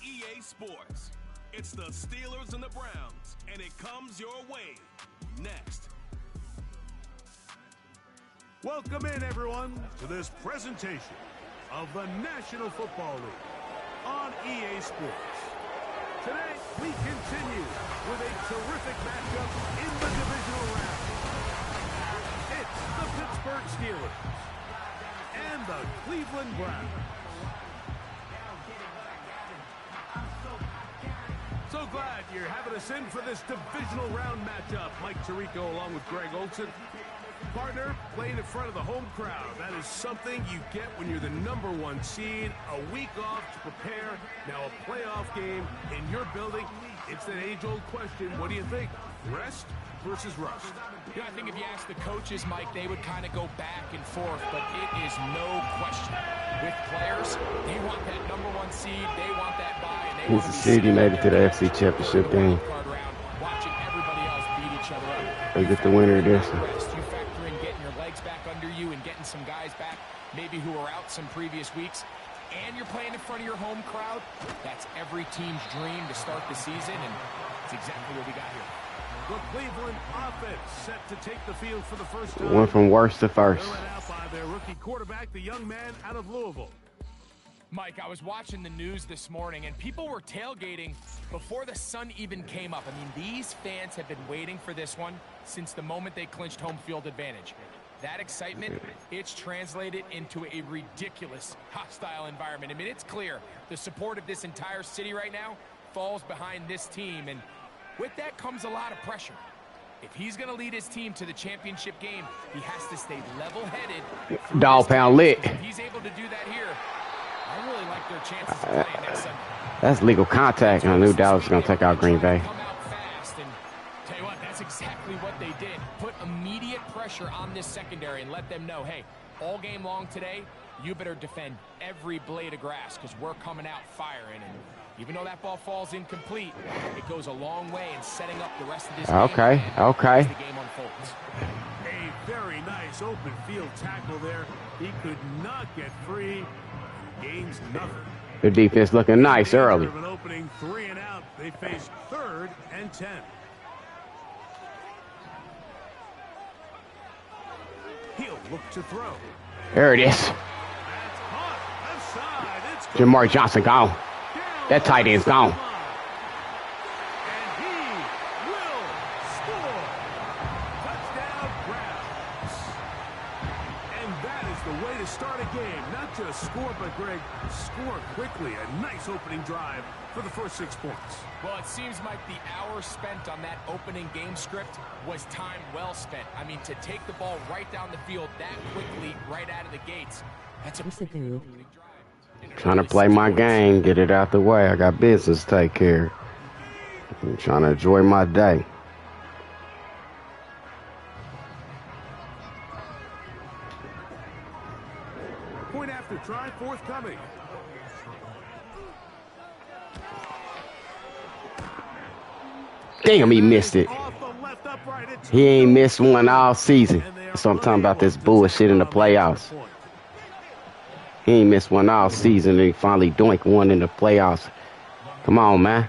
EA Sports. It's the Steelers and the Browns, and it comes your way next. Welcome in, everyone, to this presentation of the National Football League on EA Sports. Today, we continue with a terrific matchup in the divisional round. It's the Pittsburgh Steelers and the Cleveland Browns. So glad you're having us in for this divisional round matchup. Mike Tirico along with Greg Olson. Partner, playing in front of the home crowd. That is something you get when you're the #1 seed. A week off to prepare. Now a playoff game in your building. It's that age-old question. What do you think? Rest versus rust? Yeah, I think if you ask the coaches, Mike, they would kind of go back and forth, but it is no question. With players, they want that #1 seed. They want that bye. And they He's the seed. He made it to the AFC Championship game. Watching everybody else beat each other up. They get the winner of this. You factor in getting your legs back under you and getting some guys back, maybe who were out some previous weeks, and you're playing in front of your home crowd. That's every team's dream to start the season, and it's exactly what we got here. The Cleveland offense set to take the field for the first time. Went from worst to first. They're led out by their rookie quarterback, the young man out of Louisville. Mike, I was watching the news this morning, and people were tailgating before the sun even came up. I mean, these fans have been waiting for this one since the moment they clinched home field advantage. That excitement, it's translated into a ridiculous, hostile environment. I mean, it's clear the support of this entire city right now falls behind this team, and with that comes a lot of pressure. If he's going to lead his team to the championship game, he has to stay level-headed. Dog pound lit. If he's able to do that here, I really like their chances of playing next Sunday. That's legal contact. I knew Dallas was going to take out Green Bay. Come out fast, and tell you what, that's exactly what they did. Put immediate pressure on this secondary and let them know, hey, all game long today, you better defend every blade of grass because we're coming out firing. And even though that ball falls incomplete, it goes a long way in setting up the rest of this game. Okay. As the game unfolds. A very nice open field tackle there. He could not get free. Gains nothing. The defense looking nice early. An opening 3 and out. They face 3rd and 10. He'll look to throw. There it is. That's caught. Left side. It's Jamar Johnson gone. That tight end's gone. And he will score. Touchdown, Browns. And that is the way to start a game. Not just score, but Greg, score quickly. A nice opening drive for the first 6 points. Well, it seems like the hour spent on that opening game script was time well spent. I mean, to take the ball right down the field that quickly, right out of the gates, that's a pretty good opening drive. Trying to play my game, get it out the way. I got business to take care of. I'm trying to enjoy my day. Point after try forthcoming. Damn, he missed it. Off the left upright. It's He ain't missed one all season. So I'm talking about this bullshit in the playoffs. He ain't missed one all season, and he finally doinked one in the playoffs. Come on, man.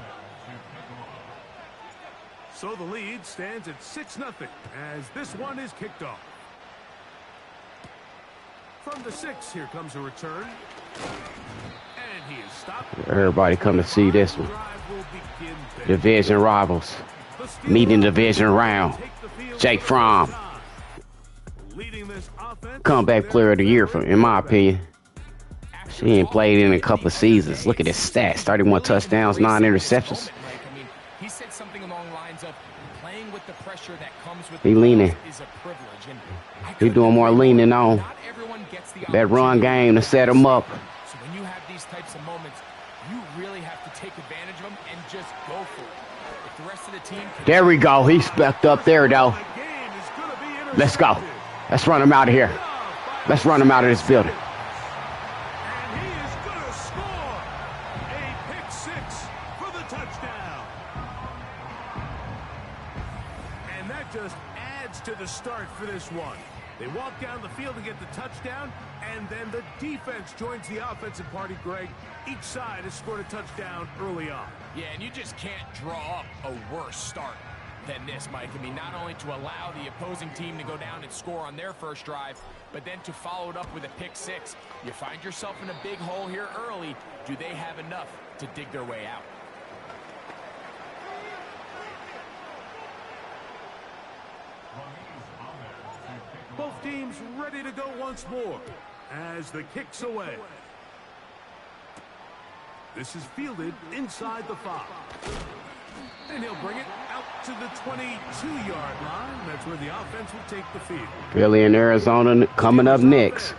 So the lead stands at 6-0 as this one is kicked off. From the 6, here comes a return. And he is stopped. Everybody come to see this one. Division rivals. Meeting division round. Jake Fromm. Comeback player of the year, in my opinion. She ain't played in a couple of seasons. Look at his stats. 31 touchdowns, 9 interceptions. He said something along the lines of playing with the pressure that comes with He leaning. is a privilege. And He doing more leaning on not everyone gets the that run game to set him up. So when you have these types of moments, you really have to take advantage of them and just go for it. If the rest of the team There we go. He specked up there, though. Let's go. Let's run him out of here. Let's run him out of this building. And he is going to score a pick 6 for the touchdown. And that just adds to the start for this one. They walk down the field to get the touchdown, And then the defense joins the offensive party, Greg. Each side has scored a touchdown early on. Yeah, and you just can't draw up a worse start than this, Mike. I mean, not only to allow the opposing team to go down and score on their first drive, but then to follow it up with a pick six. You find yourself in a big hole here early. Do they have enough to dig their way out? Both teams ready to go once more as the kick's away. This is fielded inside the 5. And he'll bring it out to the 22-yard line. That's where the offense will take the field. Philly and Arizona coming up next.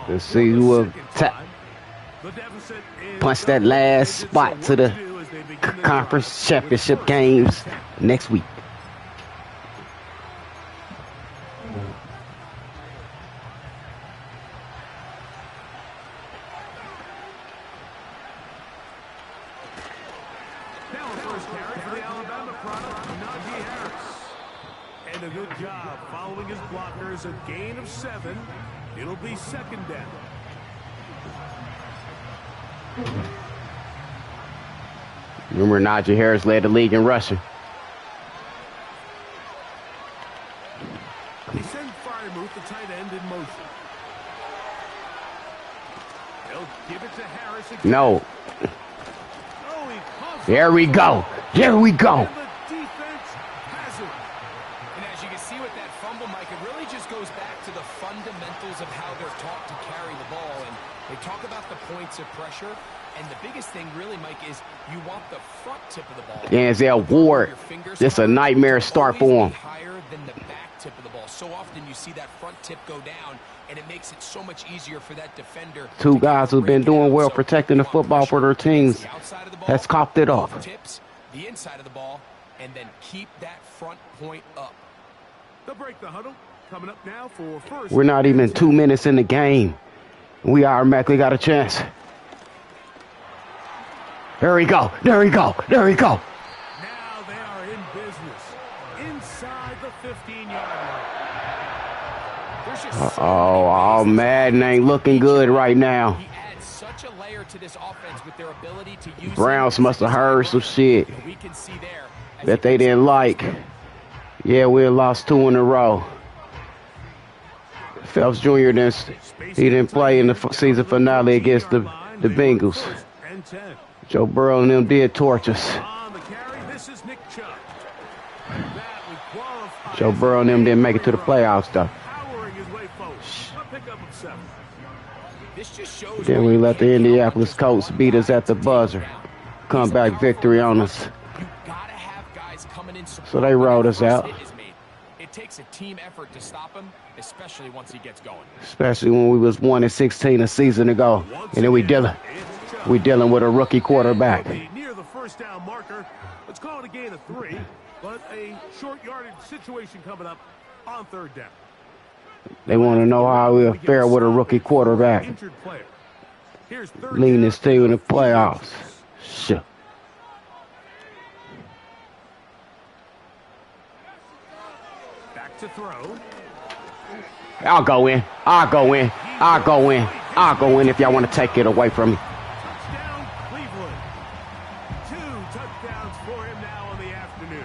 Let's see who will punch that last spot to the conference championship games next week. A good job following his blockers. A gain of 7. It'll be second down. Remember, Najee Harris led the league in rushing. He sends Freiermuth, the tight end, in motion. They'll give it to Harris again. No. Oh, there we go. There we go. Goes back to the fundamentals of how they're taught to carry the ball, and they talk about the points of pressure, and the biggest thing really, Mike, is you want the front tip of the ball. Denzel Ward, this is a nightmare start for him. Higher than the back tip of the ball. So often you see that front tip go down, and it makes it so much easier for that defender. Two guys who've been doing well protecting the football for their teams has coughed it off. Tips the inside of the ball, and then keep that front point up. They'll break the huddle. Coming up now for first. We're not even 2 minutes in the game. We automatically got a chance. There we go. There we go. There we go. Now they are in business inside the 15-yard line. Oh, Madden ain't looking good right now. He adds such a layer to this offense with their ability to use. Browns must have heard some shit we can see there that they didn't like. Yeah, we lost 2 in a row. Phelps Jr. he didn't play in the season finale against the Bengals. Joe Burrow and them did torch us. Joe Burrow and them didn't make it to the playoffs, though. Then we let the Indianapolis Colts beat us at the buzzer. Comeback victory on us. So they rolled us out. It takes a team effort to stop him, especially once he gets going. Especially when we was 1-16 a season ago, and then we dealing with a rookie quarterback. Near the first down marker, let's call it a gain of 3, but a short yardage situation coming up on third down. They want to know how we'll fare with a rookie quarterback. Leading this team in the playoffs. Shit. To throw. I'll go in. I'll go in. I'll go in. I'll go in if y'all want to take it away from me. Touchdown, Cleveland. 2 touchdowns for him now on the afternoon.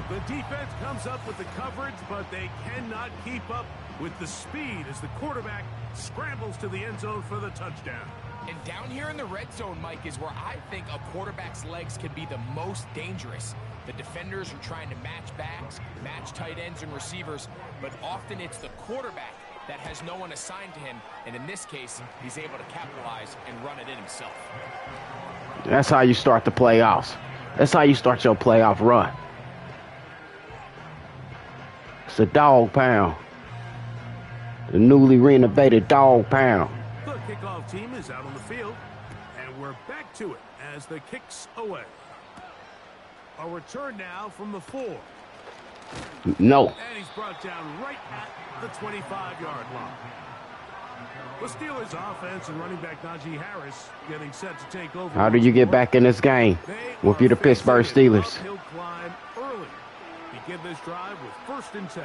The defense comes up with the coverage, but they cannot keep up with the speed as the quarterback scrambles to the end zone for the touchdown. And down here in the red zone, Mike, is where I think a quarterback's legs can be the most dangerous. The defenders are trying to match backs, match tight ends and receivers, but often it's the quarterback that has no one assigned to him, and in this case, he's able to capitalize and run it in himself. That's how you start the playoffs. That's how you start your playoff run. It's a dog pound. The newly renovated dog pound. The kickoff team is out on the field, and we're back to it as the kick's away. A return now from the 4. No. And he's brought down right at the 25-yard line. The Steelers offense and running back Najee Harris getting set to take over. How do you get back in this game if you're the Pittsburgh Steelers? He'll climb early. Begin this drive with 1st and 10.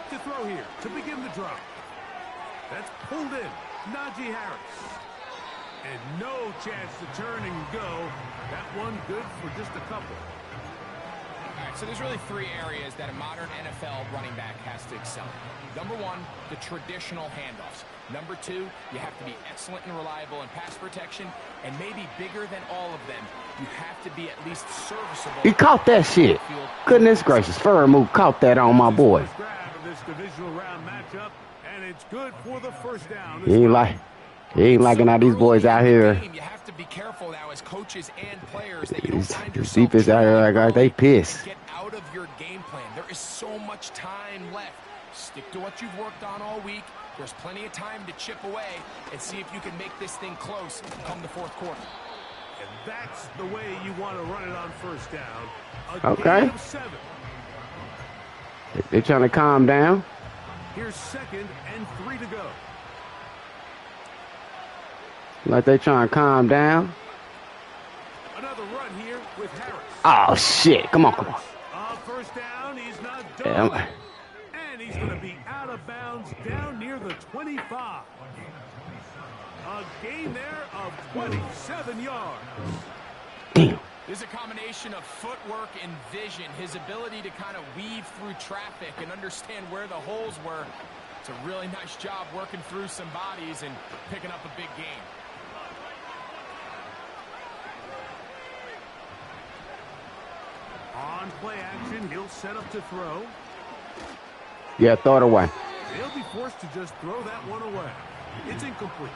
Back to throw here to begin the drive. That's pulled in. Najee Harris. And no chance to turn and go. That one good for just a couple. All right, so there's really three areas that a modern NFL running back has to excel. Number one, the traditional handoffs. Number two, you have to be excellent and reliable in pass protection. And maybe bigger than all of them, you have to be at least serviceable. He caught that shit. Goodness gracious. Furmouth caught that on my boy. This divisional round matchup, and it's good for the first down. He ain't liking how these boys out here. You have to be careful now as coaches and players that you don't find The yourself defense out here like they pissed. get out of your game plan. There is so much time left. Stick to what you've worked on all week. There's plenty of time to chip away and see if you can make this thing close come the fourth quarter. And that's the way you want to run it on first down. Okay. 7. They're trying to calm down. Here's 2nd and 3 to go. Like they trying to calm down. Another run here with Harris. Oh, shit. Come on. First down, he's not done. Damn. And he's going to be out of bounds down near the 25. A gain there of 27 yards. Damn. There's a combination of footwork and vision, his ability to kind of weave through traffic and understand where the holes were. It's a really nice job working through some bodies and picking up a big gain. On play action, he'll set up to throw. Yeah, throw it away. They'll be forced to just throw that one away. It's incomplete.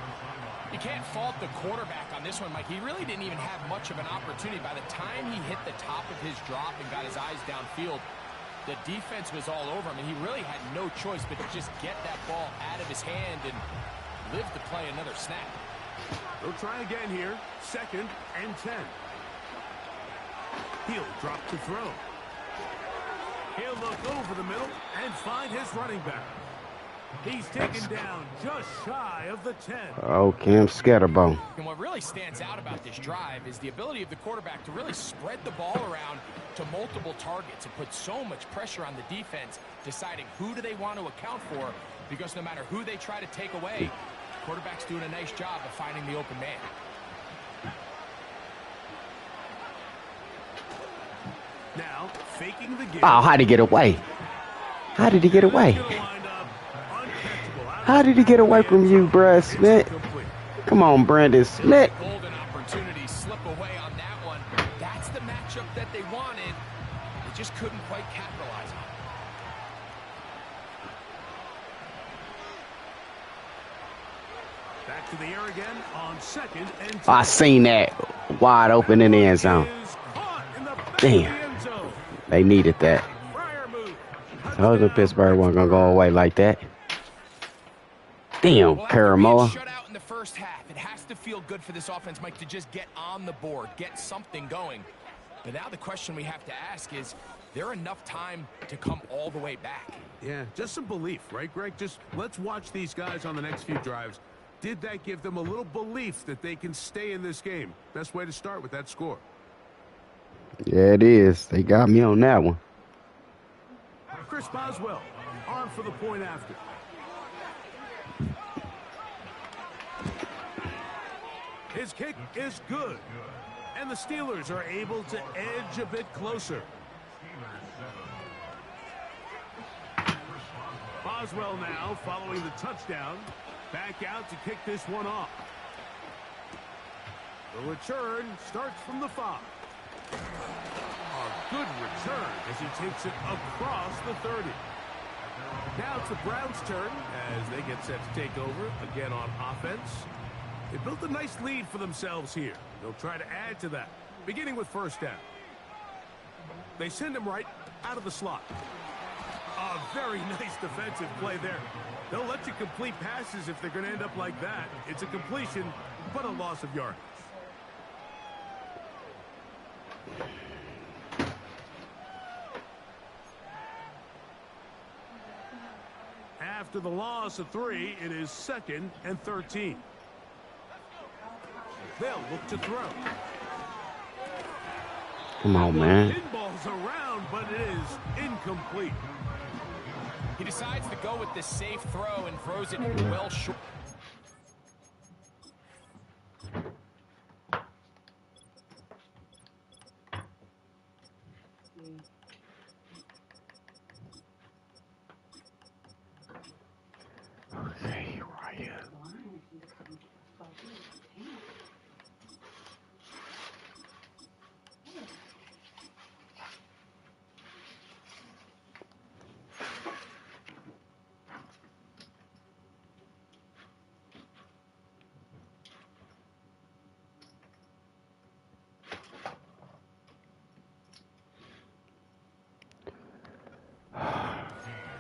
You can't fault the quarterback on this one, Mike. He really didn't even have much of an opportunity. By the time he hit the top of his drop and got his eyes downfield, the defense was all over him, and he really had no choice but to just get that ball out of his hand and live to play another snap. They'll try again here. 2nd and 10. He'll drop to throw. He'll look over the middle and find his running back. He's taken down just shy of the 10. Oh, Cam Scatterbone. And what really stands out about this drive is the ability of the quarterback to really spread the ball around to multiple targets and put so much pressure on the defense, deciding who do they want to account for, because no matter who they try to take away, the quarterback's doing a nice job of finding the open man. Now, faking the game. Oh, how did he get away? How did he get away? How did he get away from you, Brad Smith? Come on, Brandon Smith. Golden opportunity slip away on that one. That's the matchup that they wanted. They just couldn't quite capitalize on it. Back to the air again on 2nd and 10. I seen that wide open in the end zone. Damn. They needed that. I told them Pittsburgh wasn't going to go away like that. Damn, Karamoa. Shut out in the first half. It has to feel good for this offense, Mike, to just get on the board, get something going. But now the question we have to ask is there enough time to come all the way back? Yeah, just some belief, right, Greg? Just let's watch these guys on the next few drives. Did that give them a little belief that they can stay in this game? Best way to start with that score. Yeah, it is. They got me on that one. Chris Boswell on for the point after. His kick is good. And the Steelers are able to edge a bit closer. Boswell now following the touchdown. Back out to kick this one off. The return starts from the 5. A good return as he takes it across the 30. Now it's the Browns' turn as they get set to take over again on offense. They built a nice lead for themselves here. They'll try to add to that, beginning with first down. They send him right out of the slot. A very nice defensive play there. They'll let you complete passes if they're going to end up like that. It's a completion, but a loss of yardage. After the loss of 3, it is 2nd and 13. They'll look to throw. Come on, man. Pinballs around, but it is incomplete. He decides to go with the safe throw and throws it well short. Okay, right.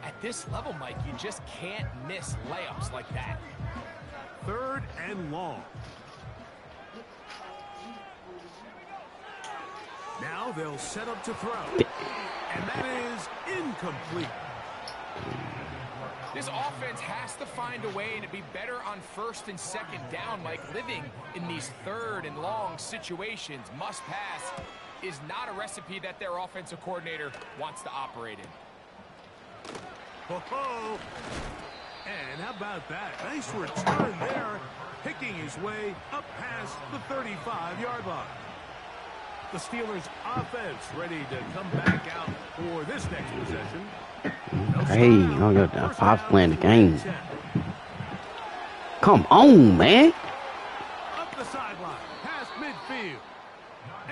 At this level, Mike, you just can't miss layups like that. 3rd and long. Now they'll set up to throw. And that is incomplete. This offense has to find a way to be better on 1st and 2nd down, Mike. Living in these 3rd and long situations, must pass, is not a recipe that their offensive coordinator wants to operate in. Oh, and how about that? Nice return there, picking his way up past the 35-yard line. The Steelers' offense ready to come back out for this next possession. Hey, I got the Pop's playing the game. Come on, man. Up the sideline, past midfield.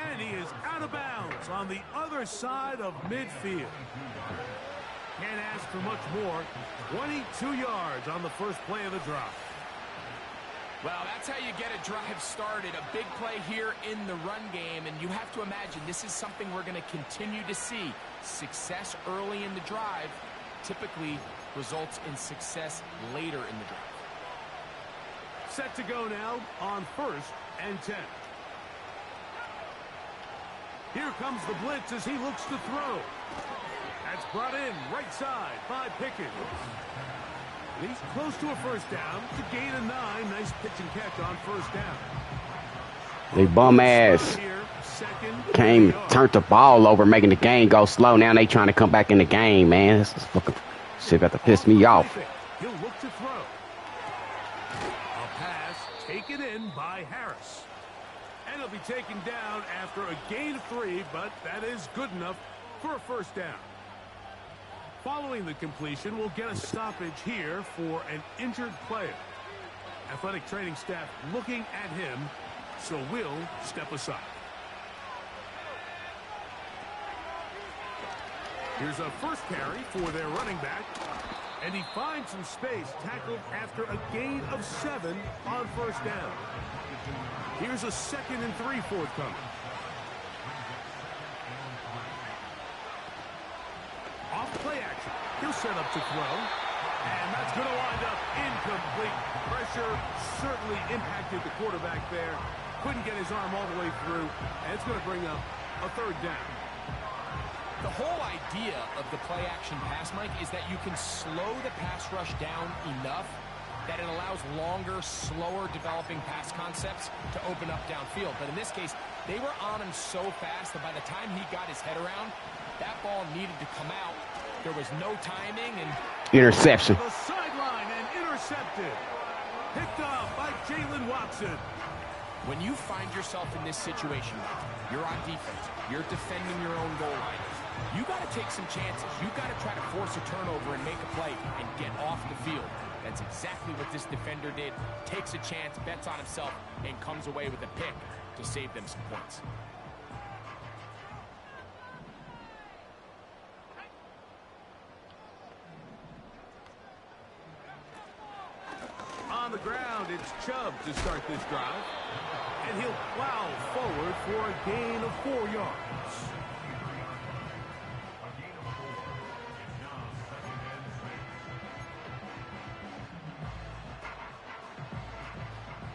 And he is out of bounds on the other side of midfield. Can't ask for much more. 22 yards on the first play of the drive. Well, that's how you get a drive started. A big play here in the run game, and you have to imagine this is something we're going to continue to see. Success early in the drive typically results in success later in the drive. Set to go now on 1st and 10. Here comes the blitz as he looks to throw. That's brought in right side by Pickens. And he's close to a first down. It's a gain of 9. Nice pitch and catch on first down. They bum ass came, turned the ball over, making the game go slow. Now they trying to come back in the game, man. This is fucking shit got to piss me off. He'll look to throw. A pass taken in by Harris. And he'll be taken down after a gain of 3, but that is good enough for a first down. Following the completion, we'll get a stoppage here for an injured player. Athletic training staff looking at him, so we'll step aside. Here's a first carry for their running back, and he finds some space, tackled after a gain of 7 on first down. Here's a 2nd and 3 forthcoming. Off play action. He'll set up to throw. And that's going to wind up incomplete. Pressure certainly impacted the quarterback there. Couldn't get his arm all the way through. And it's going to bring up a 3rd down. The whole idea of the play action pass, Mike, is that you can slow the pass rush down enough that it allows longer, slower developing pass concepts to open up downfield. But in this case, they were on him so fast that by the time he got his head around, that ball needed to come out. There was no timing and interception. The sideline and intercepted. Picked off by Jalen Watson. When you find yourself in this situation, you're on defense. You're defending your own goal line. You got to take some chances. You got to try to force a turnover and make a play and get off the field. That's exactly what this defender did. Takes a chance, bets on himself, and comes away with a pick to save them some points. On the ground, it's Chubb to start this drive. And he'll plow forward for a gain of 4 yards.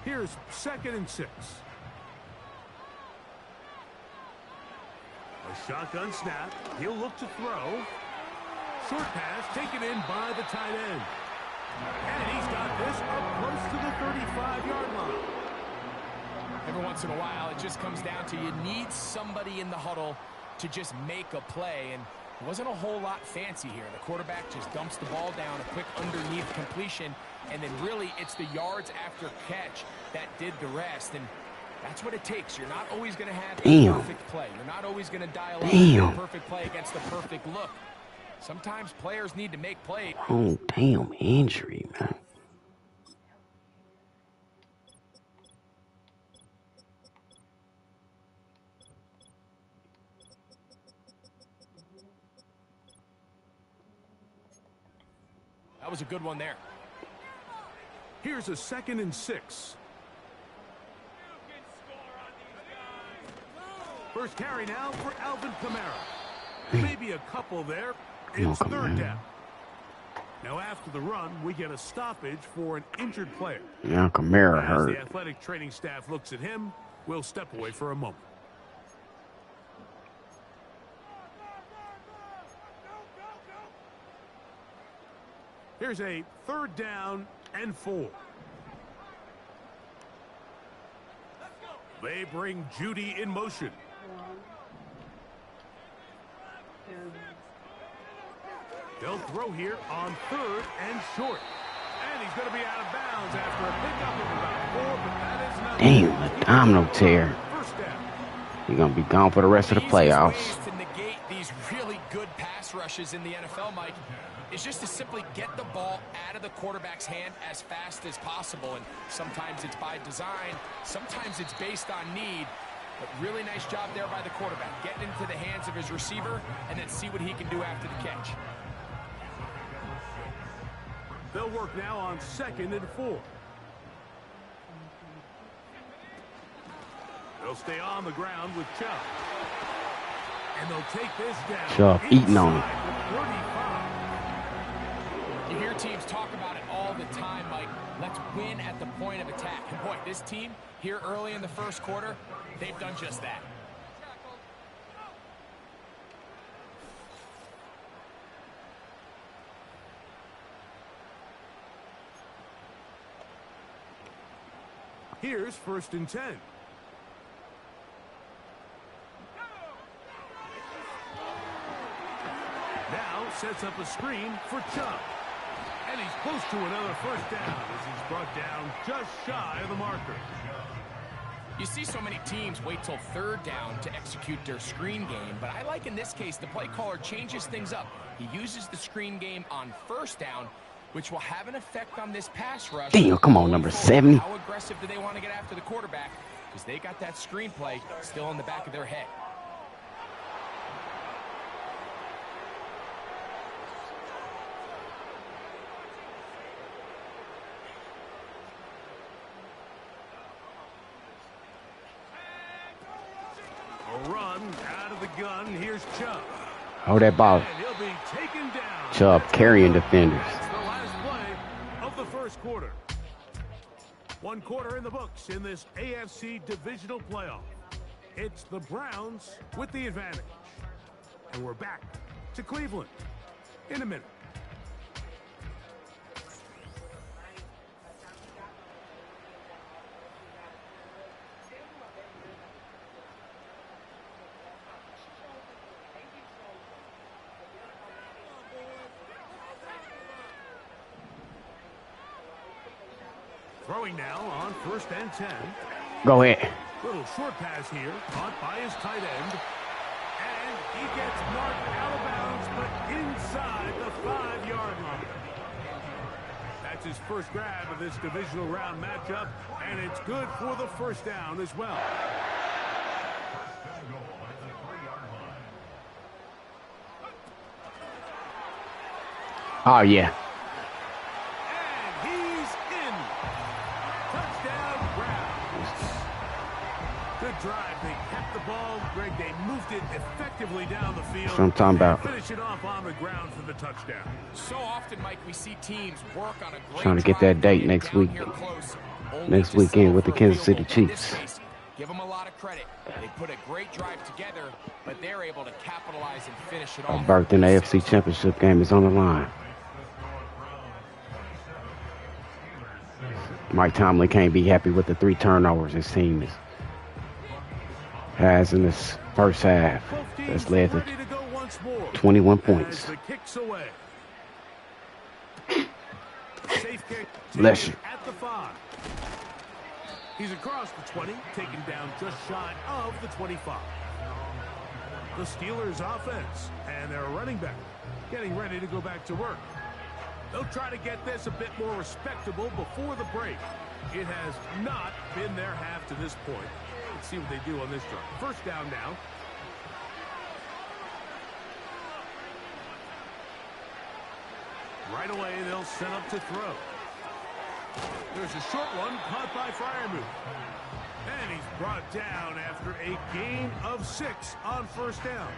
Here's 2nd and 6. A shotgun snap. He'll look to throw. Short pass taken in by the tight end. And he's got this up close to the 35-yard line. Every once in a while, it just comes down to you need somebody in the huddle to just make a play. And It wasn't a whole lot fancy here. The quarterback just dumps the ball down, a quick underneath completion, and then really it's the yards after catch that did the rest. And that's what it takes. You're not always going to have a perfect play. You're not always going to dial up a perfect play against the perfect look. Sometimes players need to make plays. Oh, damn, injury, man. That was a good one there. Here's a 2nd and 6. First carry now for Alvin Kamara. Maybe a couple there. It's 3rd down. Now after the run, we get a stoppage for an injured player. Now Kamara hurt. As the athletic training staff looks at him, we'll step away for a moment. Here's a 3rd down and 4. They bring Judy in motion. They'll throw here on 3rd and short. And he's going to be out of bounds after a pickup of about 4, but that is not... Damn, abdominal tear. First down. He's going to be gone for the rest of the playoffs. To negate these really good pass rushes in the NFL, Mike, is just to simply get the ball out of the quarterback's hand as fast as possible. And sometimes it's by design, sometimes it's based on need. But really nice job there by the quarterback, getting into the hands of his receiver and then see what he can do after the catch. They'll work now on 2nd and 4. They'll stay on the ground with Chubb. And they'll take this down. Chubb eating on it. You hear teams talk about it all the time, Mike. Let's win at the point of attack. And boy, this team here early in the first quarter, they've done just that. Here's 1st and 10. Now sets up a screen for Chubb. And he's close to another 1st down as he's brought down just shy of the marker. You see so many teams wait till 3rd down to execute their screen game, but I like in this case the play caller changes things up. He uses the screen game on 1st down, which will have an effect on this pass rush. Damn, come on, number 70. How aggressive do they want to get after the quarterback? Because they got that screenplay still in the back of their head. A run out of the gun. Here's Chubb. Oh, that ball. And he'll be taken down. Chubb carrying defenders. That's the last play of the first quarter. 1 quarter in the books in this AFC Divisional playoff. It's the Browns with the advantage. And we're back to Cleveland in a minute. Throwing now on 1st and 10. Go ahead. Little short pass here, caught by his tight end. And he gets marked out of bounds, but inside the 5-yard line. That's his first grab of this divisional round matchup, and it's good for the 1st down as well. Oh, yeah. Drive. They kept the ball. Greg, they moved it effectively down the field. That's what I'm talking about. Finish it off on the ground for the touchdown. So often, Mike, we see teams work on a great Trying to get that date next week. Next weekend with the Kansas City Chiefs. Give them a lot of credit. They put a great drive together, but they're able to capitalize and finish it off. A berth in the AFC Championship game is on the line. Mike Tomlin can't be happy with the 3 turnovers his team has in this first half. That's led to 21 points. The kick's away. Safe kick Bless you. at the 5. He's across the 20, taken down just shy of the 25. The Steelers offense and their running back getting ready to go back to work. They'll try to get this a bit more respectable before the break. It has not been their half to this point. Let's see what they do on this drive. First down now. Right away, they'll set up to throw. There's a short one caught by Freiermuth. And he's brought down after a gain of 6 on first down.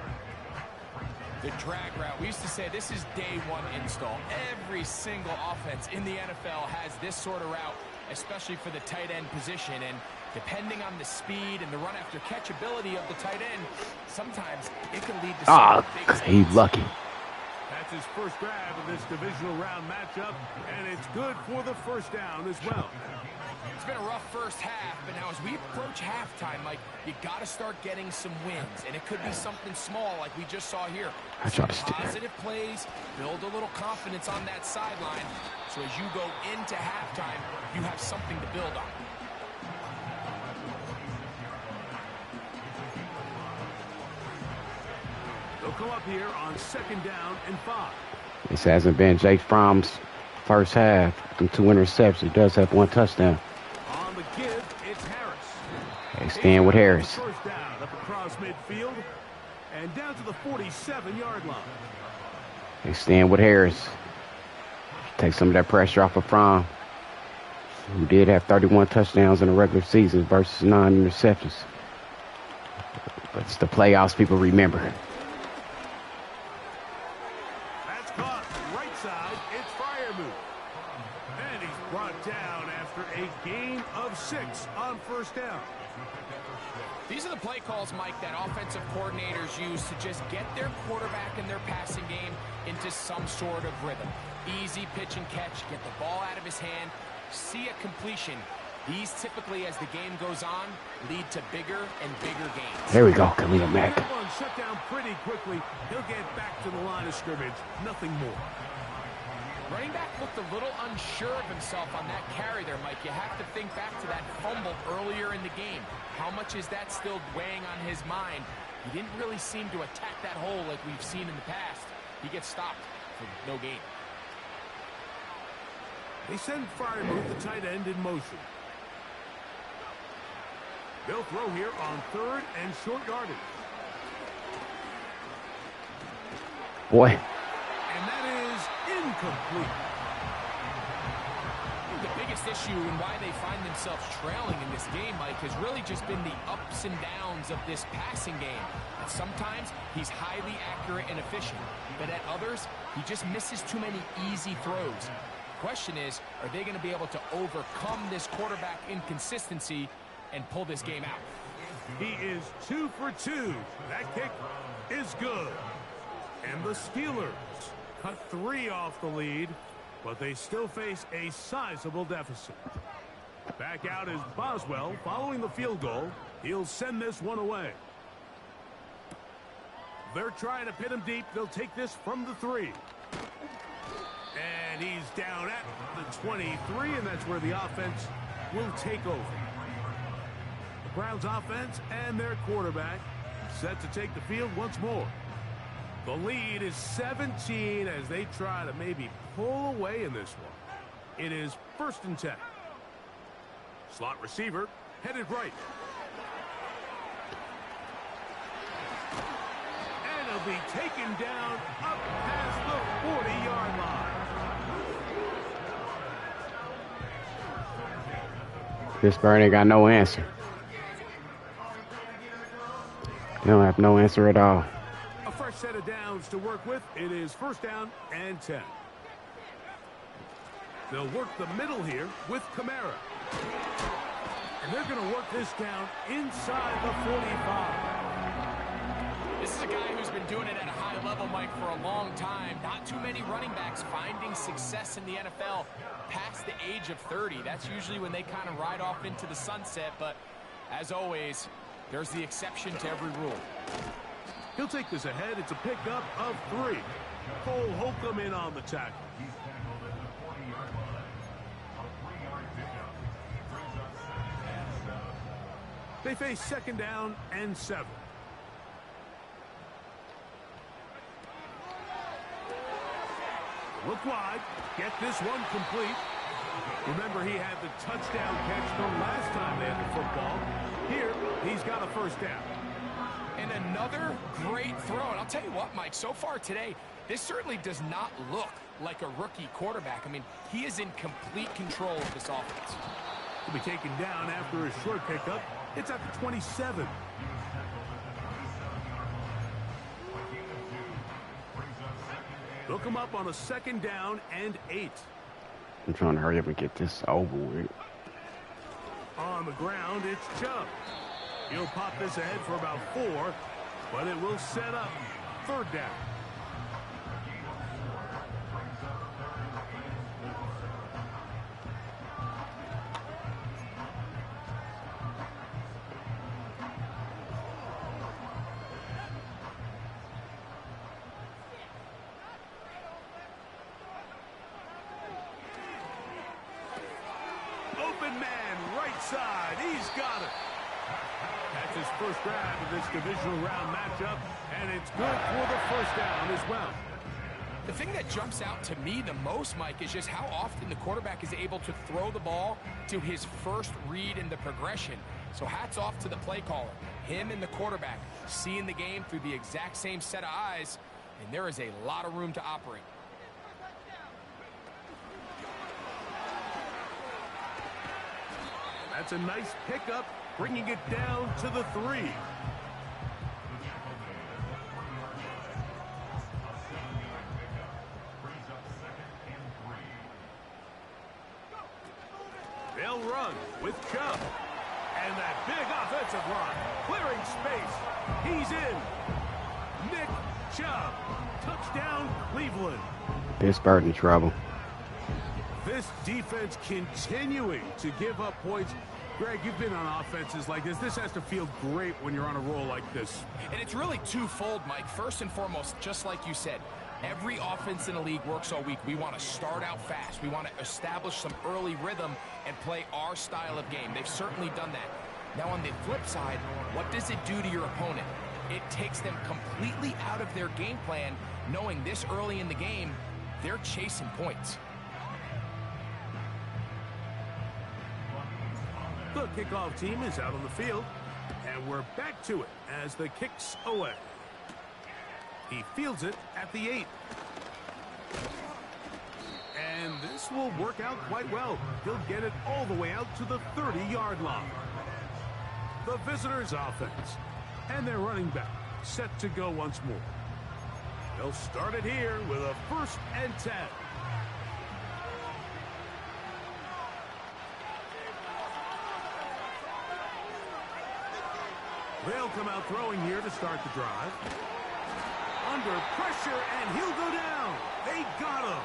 The drag route. We used to say this is day one install. Every single offense in the NFL has this sort of route, especially for the tight end position. And depending on the speed and the run after catch ability of the tight end, sometimes it can lead to some big plays. He's lucky. That's his first grab in this divisional round matchup, and it's good for the first down as well. It's been a rough first half, but now as we approach halftime, Mike, you got to start getting some wins, and it could be something small like we just saw here. Some positive plays, build a little confidence on that sideline, so as you go into halftime, you have something to build on. They'll come up here on second down and 5. This hasn't been Jake Fromm's first half. Them 2 interceptions. He does have 1 touchdown. On the give, it's Harris. They stand with Harris. First down up across midfield and down to the 47-yard line. They stand with Harris. Take some of that pressure off of Fromm, who did have 31 touchdowns in the regular season versus 9 interceptions. But it's the playoffs people remember. Of 6 on first down. These are the play calls, Mike, that offensive coordinators use to just get their quarterback and their passing game into some sort of rhythm. Easy pitch and catch, get the ball out of his hand, see a completion. These typically, as the game goes on, lead to bigger and bigger gains. There we go, Khalil Mack. Shut down pretty quickly. He'll get back to the line of scrimmage. Nothing more. Running back looked a little unsure of himself on that carry there, Mike. You have to think back to that fumble earlier in the game. How much is that still weighing on his mind? He didn't really seem to attack that hole like we've seen in the past. He gets stopped for no gain. They send Freiermuth, the tight end, in motion. They'll throw here on 3rd and short yardage. Boy. And that is incomplete. The biggest issue and why they find themselves trailing in this game, Mike, has really just been the ups and downs of this passing game. And sometimes he's highly accurate and efficient, but at others, he just misses too many easy throws. The question is, are they going to be able to overcome this quarterback inconsistency and pull this game out? He is 2 for 2. That kick is good. And the Steelers cut 3 off the lead, but they still face a sizable deficit. Back out is Boswell following the field goal. He'll send this one away. They're trying to pit him deep. They'll take this from the 3. And he's down at the 23, and that's where the offense will take over. The Browns offense and their quarterback set to take the field once more. The lead is 17 as they try to maybe pull away in this one. It is 1st and 10. Slot receiver headed right. And he'll be taken down up past the 40-yard line. Pittsburgh ain't got no answer. They don't have no answer at all. A fresh set of downs to work with. It is 1st down and 10. They'll work the middle here with Kamara. And they're going to work this down inside the 45. This is a guy who's been doing it at a high level, Mike, for a long time. Not too many running backs finding success in the NFL past the age of 30. That's usually when they kind of ride off into the sunset. But as always, there's the exception to every rule. He'll take this ahead. It's a pickup of 3. Cole Holcomb in on the tackle. They face 2nd down and 7. Look wide. Get this one complete. Remember, he had the touchdown catch the last time they had the football. Here, he's got a 1st down. And another great throw. And I'll tell you what, Mike, so far today, this certainly does not look like a rookie quarterback. I mean, he is in complete control of this offense. He'll be taken down after a short pickup. It's at the 27. They'll come up on a 2nd down and 8. I'm trying to hurry up and get this over with. On the ground, it's Chubb. He'll pop this ahead for about 4, but it will set up 3rd down. Open man, right side. He's got it. That's his first grab of this divisional round matchup, and it's good for the 1st down as well. The thing that jumps out to me the most, Mike, is just how often the quarterback is able to throw the ball to his first read in the progression. So hats off to the play caller. Him and the quarterback seeing the game through the exact same set of eyes, and there is a lot of room to operate. That's a nice pickup, bringing it down to the 3. They'll run with Chubb. And that big offensive line, clearing space. He's in. Nick Chubb. Touchdown, Cleveland. Pittsburgh in trouble. This defense continuing to give up points. Greg, you've been on offenses like this. This has to feel great when you're on a roll like this. And it's really twofold, Mike. First and foremost, just like you said, every offense in the league works all week. We want to start out fast. We want to establish some early rhythm and play our style of game. They've certainly done that. Now, on the flip side, what does it do to your opponent? It takes them completely out of their game plan, knowing this early in the game, they're chasing points. The kickoff team is out on the field, and we're back to it as the kick's away. He fields it at the 8. And this will work out quite well. He'll get it all the way out to the 30-yard line. The visitors' offense, and their running back set to go once more. They'll start it here with a 1st and 10. They'll come out throwing here to start the drive. Under pressure, and he'll go down. They got him.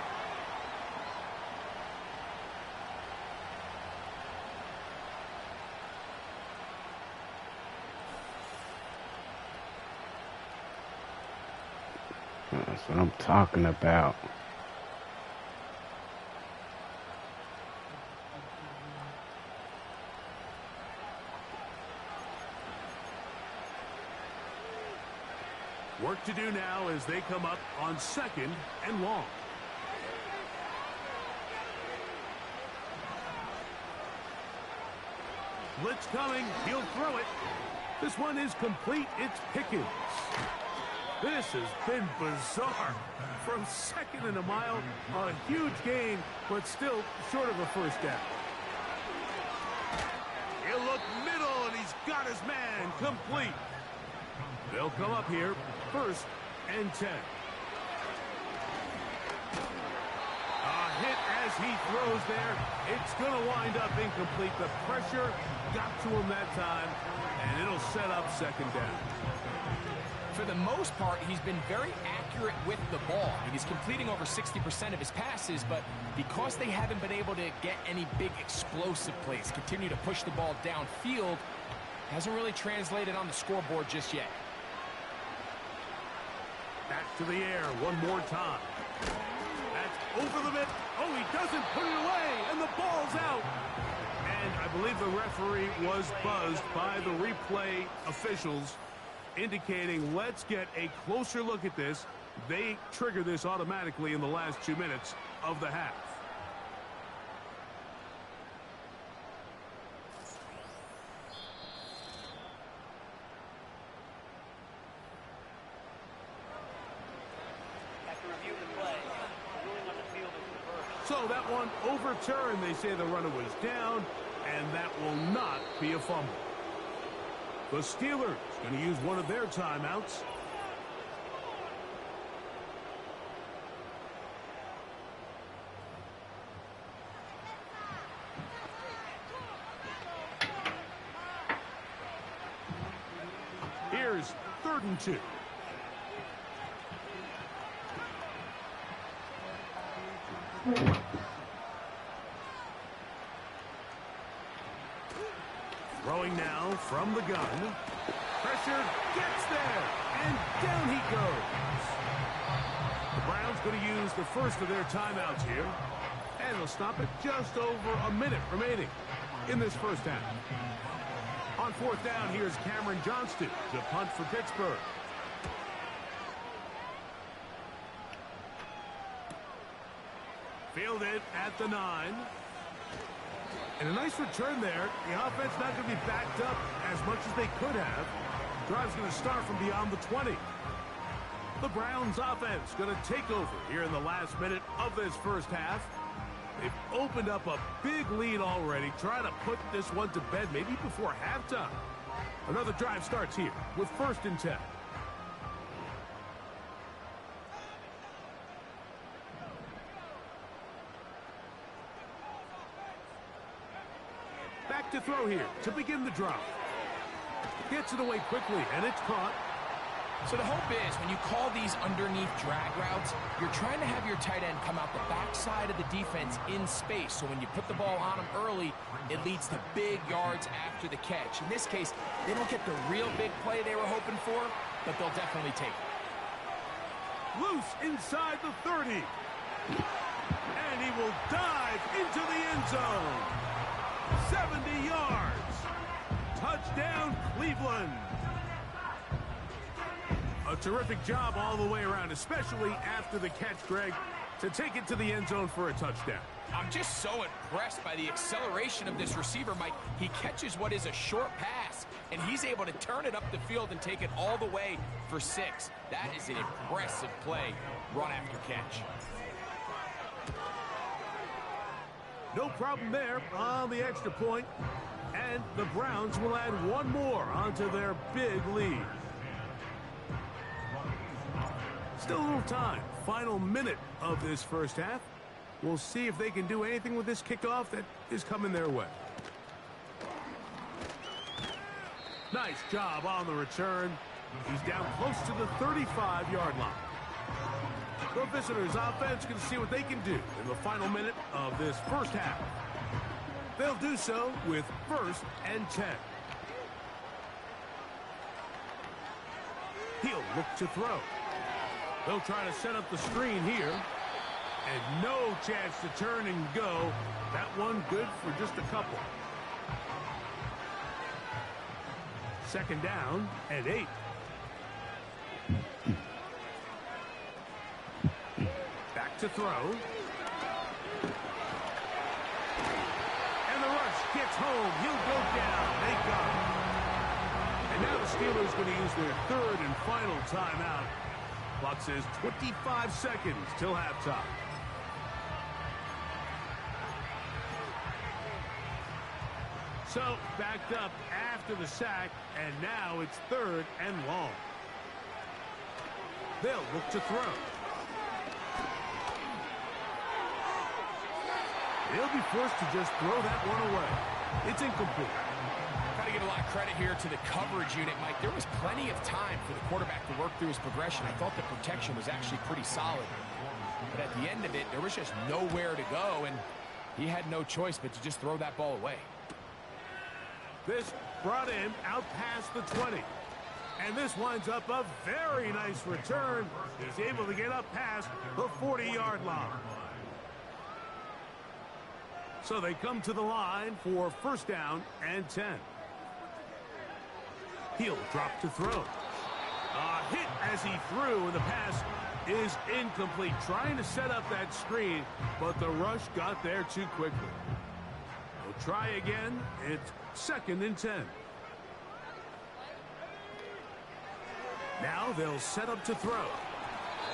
That's what I'm talking about. Work to do now as they come up on 2nd and long. Blitz coming. He'll throw it. This one is complete. It's Pickens. This has been bizarre. From 2nd and a mile, a huge gain, but still short of a 1st down. He'll look middle, and he's got his man complete. They'll come up here, 1st and 10. A hit as he throws there. It's going to wind up incomplete. The pressure got to him that time, and it'll set up 2nd down. For the most part, he's been very accurate with the ball. He's completing over 60% of his passes, but because they haven't been able to get any big explosive plays, continue to push the ball downfield, hasn't really translated on the scoreboard just yet. Back to the air one more time. That's over the mid. Oh, he doesn't put it away, and the ball's out. And I believe the referee was buzzed by the replay officials, indicating let's get a closer look at this. They trigger this automatically in the last 2 minutes of the half. So that one overturned. They say the runner was down, and that will not be a fumble. The Steelers going to use one of their timeouts. Here's 3rd and 2. Throwing now from the gun. Pressure gets there, and down he goes. The Browns going to use the first of their timeouts here, and they'll stop it just over a minute remaining in this first half. On 4th down, here's Cameron Johnston to punt for Pittsburgh. Fielded at the 9. And a nice return there. The offense not going to be backed up as much as they could have. Drive's going to start from beyond the 20. The Browns offense going to take over here in the last minute of this first half. They've opened up a big lead already. Trying to put this one to bed maybe before halftime. Another drive starts here with 1st and 10. Back to throw here to begin the drive. Gets it away quickly, and it's caught. So the hope is when you call these underneath drag routes, you're trying to have your tight end come out the backside of the defense in space. So when you put the ball on him early, it leads to big yards after the catch. In this case, they don't get the real big play they were hoping for, but they'll definitely take it. Loose inside the 30. And he will dive into the end zone. 70 yards. Touchdown, Cleveland. A terrific job all the way around, especially after the catch, Greg, to take it to the end zone for a touchdown. I'm just so impressed by the acceleration of this receiver, Mike. He catches what is a short pass, and he's able to turn it up the field and take it all the way for 6. That is an impressive play, run after catch. No problem there on the extra point, and the Browns will add one more onto their big lead. Still a little time. Final minute of this first half. We'll see if they can do anything with this kickoff that is coming their way. Nice job on the return. He's down close to the 35-yard line. The visitors' offense can see what they can do in the final minute of this first half. They'll do so with 1st and 10. He'll look to throw. They'll try to set up the screen here. And no chance to turn and go. That one good for just a couple. 2nd down and 8. Back to throw. And the rush gets home. He'll go down. They got him. And now the Steelers going to use their 3rd and final timeout. Clock says 25 seconds till halftime. So, backed up after the sack, and now it's 3rd and long. They'll look to throw. They'll be forced to just throw that one away. It's incomplete. Got to give a lot of credit here to the coverage unit, Mike. There was plenty of time for the quarterback to work through his progression. I thought the protection was actually pretty solid. But at the end of it, there was just nowhere to go, and he had no choice but to just throw that ball away. This brought him out past the 20. And this winds up a very nice return. He's able to get up past the 40-yard line. So they come to the line for first down and 10. He'll drop to throw. A hit as he threw, and the pass is incomplete. Trying to set up that screen, but the rush got there too quickly. We'll try again. It's second and 10. Now they'll set up to throw.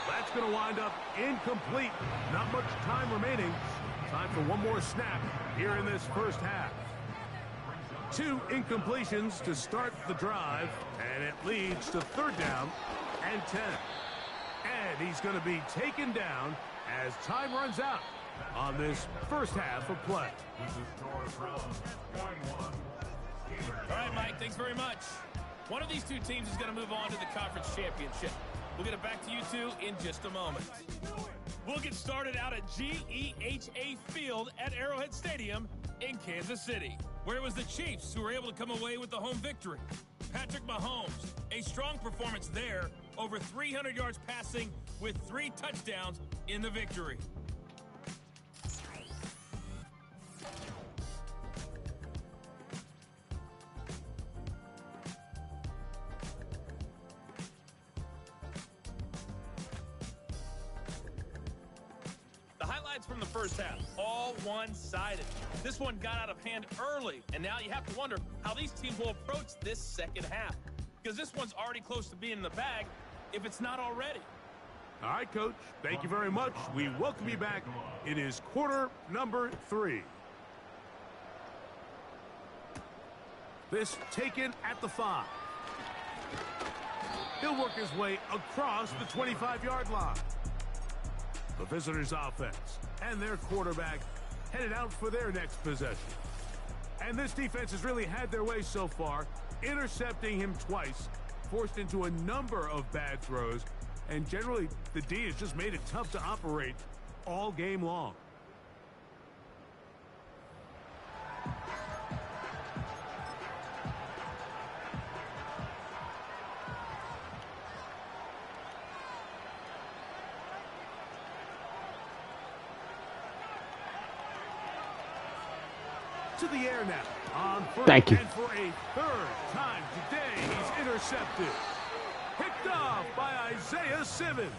That's going to wind up incomplete. Not much time remaining. Time for one more snap here in this first half. 2 incompletions to start the drive, and it leads to third down and 10. And he's going to be taken down as time runs out on this first half of play. All right, Mike, thanks very much. One of these two teams is going to move on to the conference championship. We'll get it back to you two in just a moment. We'll get started out at GEHA Field at Arrowhead Stadium in Kansas City, where it was the Chiefs who were able to come away with the home victory. Patrick Mahomes, a strong performance there, over 300 yards passing with 3 touchdowns in the victory. From the first half, all one-sided. This one got out of hand early, and now you have to wonder how these teams will approach this second half, because this one's already close to being in the bag, if it's not already. All right, Coach, thank you very much. We welcome you back. It is quarter number 3. This taken at the 5. He'll work his way across the 25-yard line. The visitors' offense and their quarterback headed out for their next possession. And this defense has really had their way so far, intercepting him twice, forced into a number of bad throws, and generally the D has just made it tough to operate all game long. To the air now on first. Thank you. And for a third time today, he's intercepted. Picked off by Isaiah Simmons.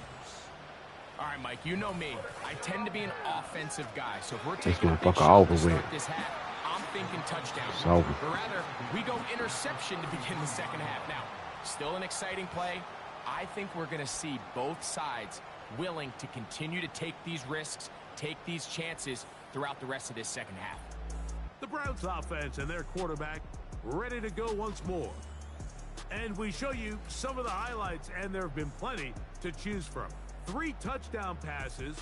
All right, Mike, you know me. I tend to be an offensive guy, so if we're taking This a big motherfucker shot over to start with. this half, I'm thinking touchdown. It's over. But rather, we go interception to begin the second half. Now, still an exciting play. I think we're going to see both sides willing to continue to take these risks, take these chances throughout the rest of this second half. The Browns offense and their quarterback ready to go once more. And we show you some of the highlights, and there have been plenty to choose from. 3 touchdown passes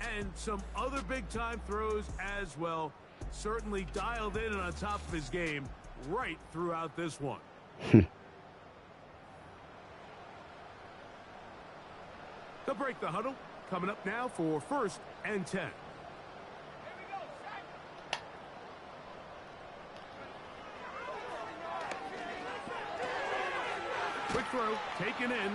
and some other big-time throws as well. Certainly dialed in and on top of his game right throughout this one. They'll break the huddle. Coming up now for first and 10. Quick throw, taken in,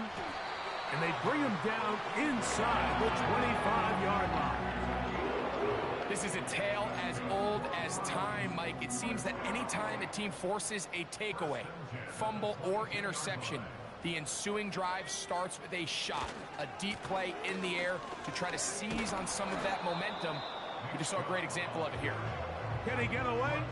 and they bring him down inside the 25-yard line. This is a tale as old as time, Mike. It seems that anytime a team forces a takeaway, fumble, or interception, the ensuing drive starts with a shot, a deep play in the air to try to seize on some of that momentum. We just saw a great example of it here. Can he get away?